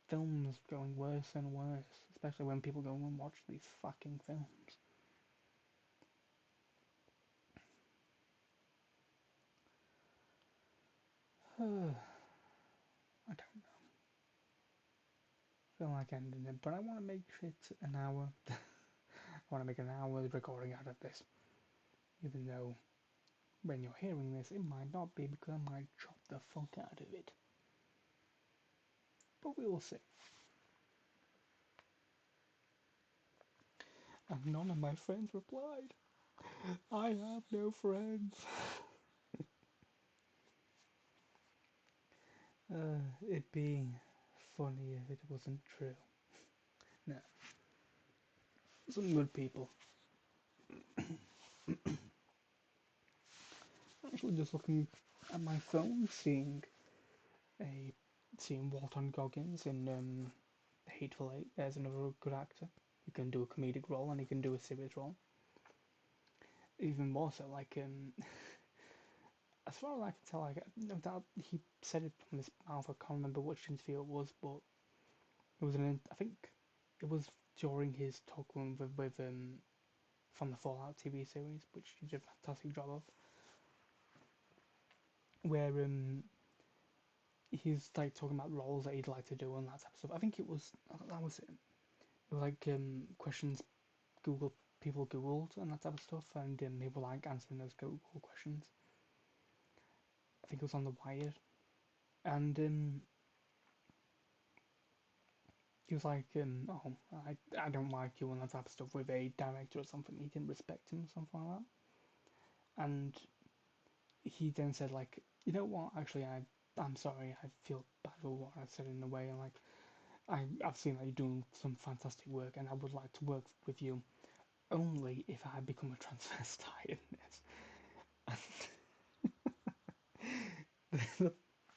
Speaker 1: films going worse and worse, especially when people go and watch these fucking films. I don't feel like ending it, but I want to make it an hour. I want to make an hour recording out of this, even though when you're hearing this, it might not be because I might chop the fuck out of it. But we will see. And none of my friends replied. I have no friends. It'd be funny if it wasn't true. No, some good people. Actually, just looking at my phone, a seeing Walton Goggins in Hateful Eight. There's another good actor. He can do a comedic role and he can do a serious role. Even more so, like as far as I can tell, like no doubt he said it from his mouth. I can't remember which interview it was, but it was I think it was during his talk with from the Fallout TV series, which he did a fantastic job of, where he's like talking about roles that he'd like to do and that type of stuff. I think it was that was it. It was like questions Google people Googled and that type of stuff, and they were like answering those Google questions. I think it was on the Wired, and he was like, "Oh, I don't like you," and that type of stuff with a director or something. He didn't respect him, or something like that. And he then said, like, "You know what? Actually, I'm sorry. I feel bad for what I said in a way. And like, I've seen that you're doing some fantastic work, and I would like to work with you only if I become a transvestite in this."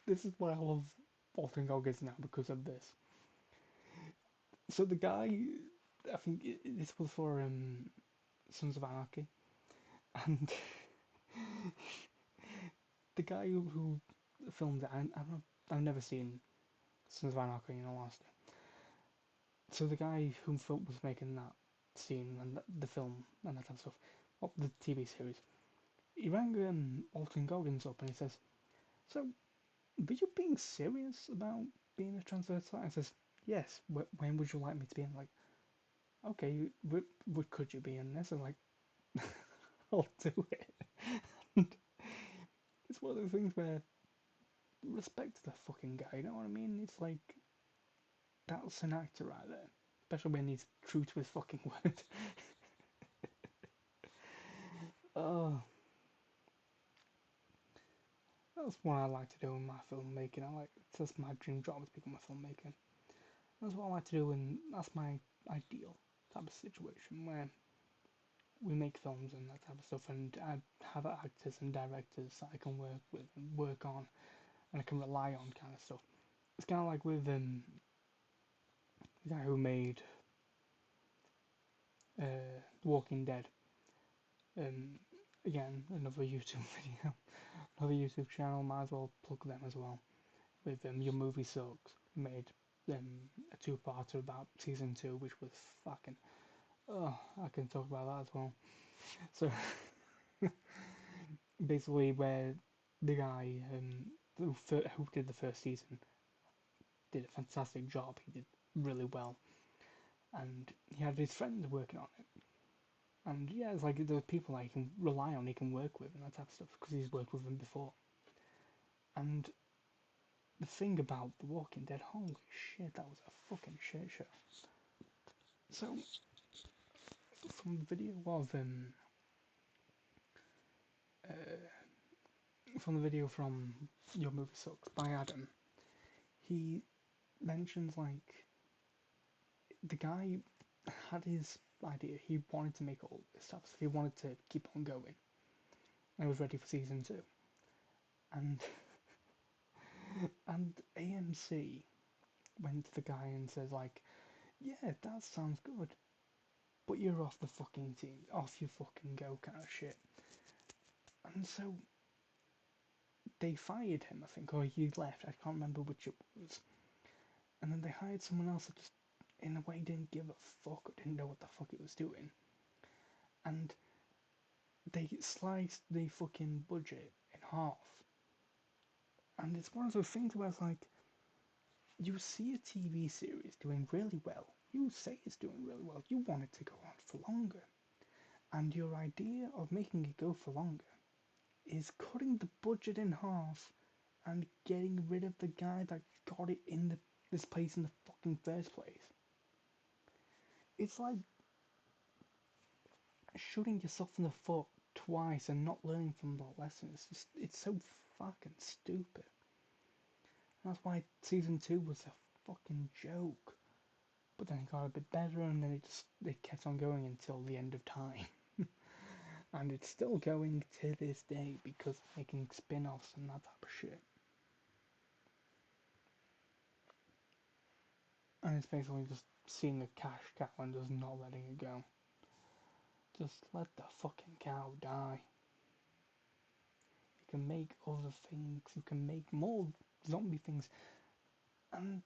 Speaker 1: This is why I love Walton Goggins now because of this. So the guy, I think this was for Sons of Anarchy, and the guy who filmed it, I've never seen Sons of Anarchy in all honesty. So the guy who was making that scene and the film and that type of stuff, well, the TV series, he rang Walton Goggins up and he says, "So, were you being serious about being a transvestite?" I says, "Yes. When would you like me to be in?" Like, okay, could you be in this? And like, I'll do it. And it's one of those things where respect to the fucking guy. You know what I mean? It's like that's an actor right there, especially when he's true to his fucking word. Oh, that's what I like to do in my filmmaking. That's my dream job is become a filmmaker. That's what I like to do, and that's my ideal type of situation where we make films and that type of stuff, and I have actors and directors that I can work with and work on, and I can rely on kind of stuff. It's kind of like with the guy who made Walking Dead. Um, Again, another YouTube video, another YouTube channel. Might as well plug them as well. With Your Movie Sucks, made a two-parter about season two, which was fucking. Oh, I can talk about that as well. So basically, where the guy who did the first season did a fantastic job. He did really well, and he had his friends working on it. And yeah, it's like the people that he can rely on, he can work with, and that type of stuff because he's worked with them before. And the thing about The Walking Dead, holy shit, that was a fucking shit show. So from the video of from the video from Your Movie Sucks by Adam, he mentions like the guy had his idea. He wanted to make all this stuff, so he wanted to keep on going. And was ready for season two. And and AMC went to the guy and says like, yeah, that sounds good, but you're off the fucking team, off you fucking go kind of shit. And so they fired him, I think, or he left. I can't remember which it was. And then they hired someone else that just, in a way, didn't give a fuck or didn't know what the fuck it was doing. And they sliced the fucking budget in half And it's one of those things where it's like, you see a TV series doing really well, you say it's doing really well, you want it to go on for longer, and your idea of making it go for longer is cutting the budget in half and getting rid of the guy that got it in this place in the fucking first place. It's like shooting yourself in the foot twice and not learning from the lesson. It's so fucking stupid. And that's why season 2 was a fucking joke. But then it got a bit better, and then it kept on going until the end of time. And it's still going to this day because making spin-offs and that type of shit. And it's basically just seeing a cash cow and just not letting it go. Just let the fucking cow die. You can make other things, you can make more zombie things, and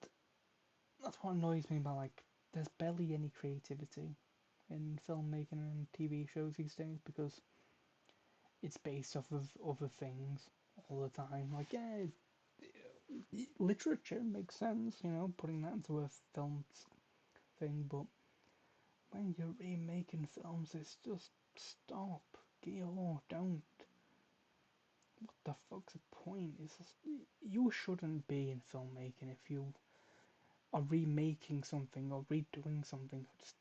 Speaker 1: that's what annoys me about, like, there's barely any creativity in filmmaking and TV shows these days because it's based off of other things all the time. Like, yeah, literature makes sense, putting that into a film thing, but when you're remaking films, it's just stop. Gil, don't. What the fuck's the point? You shouldn't be in filmmaking if you are remaking something or redoing something or just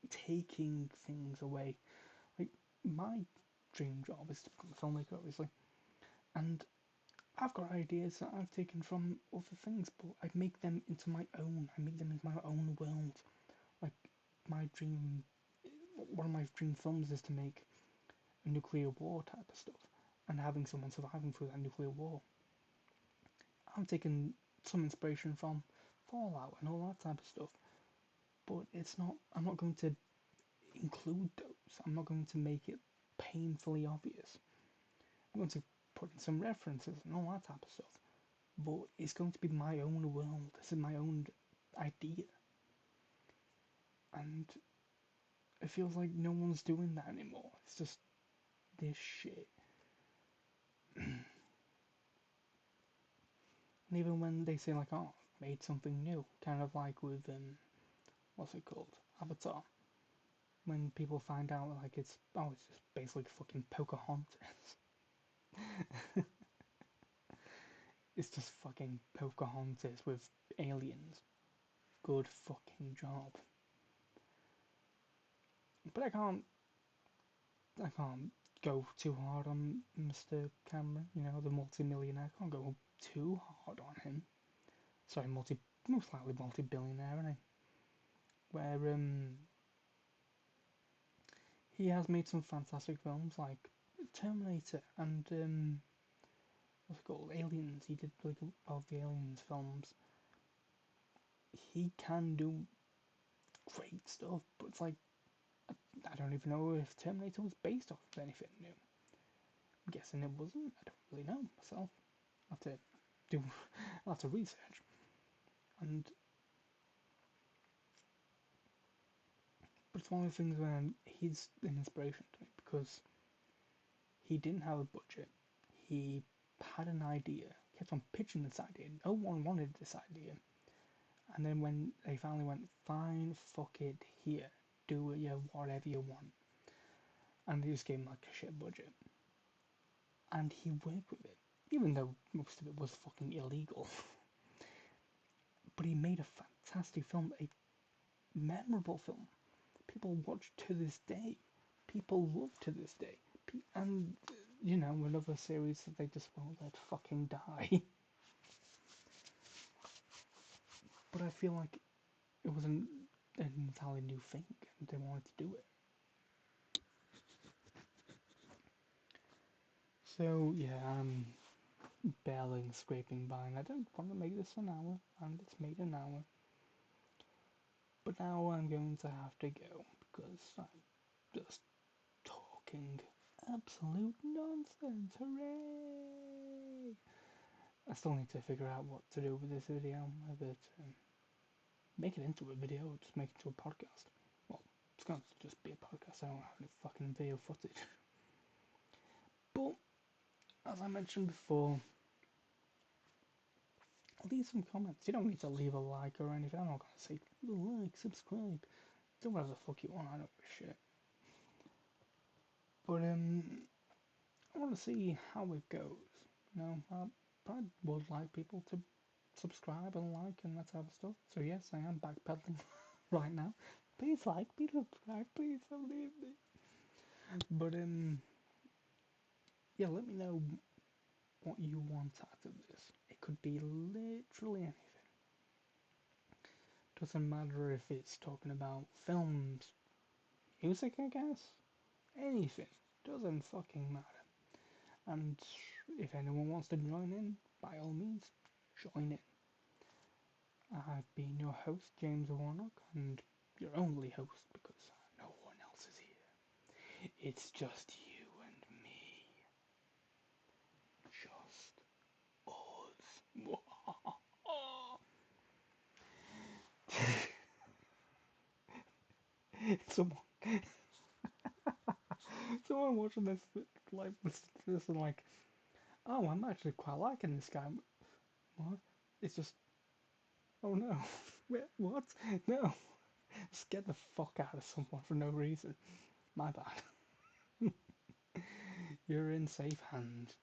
Speaker 1: taking things away. Like, my dream job is to become a filmmaker, obviously, and I've got ideas that I've taken from other things, but I make them into my own. I make them into my own world. Like, my dream, one of my dream films is to make a nuclear war type of stuff, and having someone surviving through that nuclear war. I'm taking some inspiration from Fallout and all that type of stuff, but it's not. I'm not going to include those. I'm not going to make it painfully obvious. I'm going to put in some references and all that type of stuff, but it's going to be my own world. This is my own idea, and it feels like no one's doing that anymore. It's just this shit. And even when they say like, "Oh, made something new," kind of like with what's it called, Avatar. When people find out like it's just basically fucking Pocahontas. It's just fucking Pocahontas with aliens. Good fucking job. But I can't go too hard on Mr. Cameron, the multi-millionaire. I can't go too hard on him. Sorry, most likely multi-billionaire, isn't he? Where he has made some fantastic films like Terminator and what's it called, Aliens. He did like a lot of the Aliens films. He can do great stuff, but it's like I don't even know if Terminator was based off of anything new. I'm guessing it wasn't. I don't really know myself. I have to do lots of research, and but it's one of the things where he's an inspiration to me because he didn't have a budget. He had an idea, kept on pitching this idea. No one wanted this idea, and then when they finally went, fine, fuck it, here, do it, yeah, whatever you want, and they just gave him like a shit budget, and he worked with it, even though most of it was fucking illegal. But he made a fantastic film, a memorable film. People watch to this day. People love to this day. And, another series that they just won't let fucking die. But I feel like it was an entirely new thing and they wanted to do it. So, yeah, I'm barely scraping by, and I don't want to make this an hour, and it's made an hour. But now I'm going to have to go because I'm just talking absolute nonsense. Hooray! I still need to figure out what to do with this video, whether to make it into a video or just make it into a podcast. Well, it's going to just be a podcast, I don't have any fucking video footage. But, as I mentioned before, leave some comments. You don't need to leave a like or anything. I'm not gonna say leave a like, subscribe. Do whatever the fuck you want. I don't give a shit. But I want to see how it goes. You know, I would like people to subscribe and like and that type of stuff. So yes, I am backpedaling right now. Please like, please subscribe, please don't leave me. But yeah, let me know what you want out of this. It could be literally anything. Doesn't matter if it's talking about films, music, I guess. Anything. Doesn't fucking matter. And if anyone wants to join in, by all means, join in. I've been your host, James Warnock, and your only host because no one else is here. It's just you and me. Just us. someone, someone watching this, like, listen to this and like, oh, I'm actually quite liking this guy. What? It's just, oh no. Wait, what? No. Just the fuck out of someone for no reason. My bad. You're in safe hands.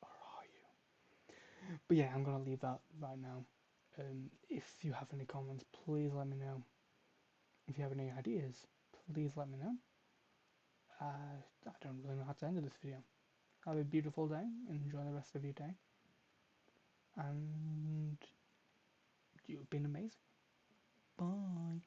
Speaker 1: Or are you? But yeah, I'm gonna leave that right now. If you have any comments, please let me know. If you have any ideas, please let me know. I don't really know how to end this video. Have a beautiful day. Enjoy the rest of your day. And you've been amazing. Bye.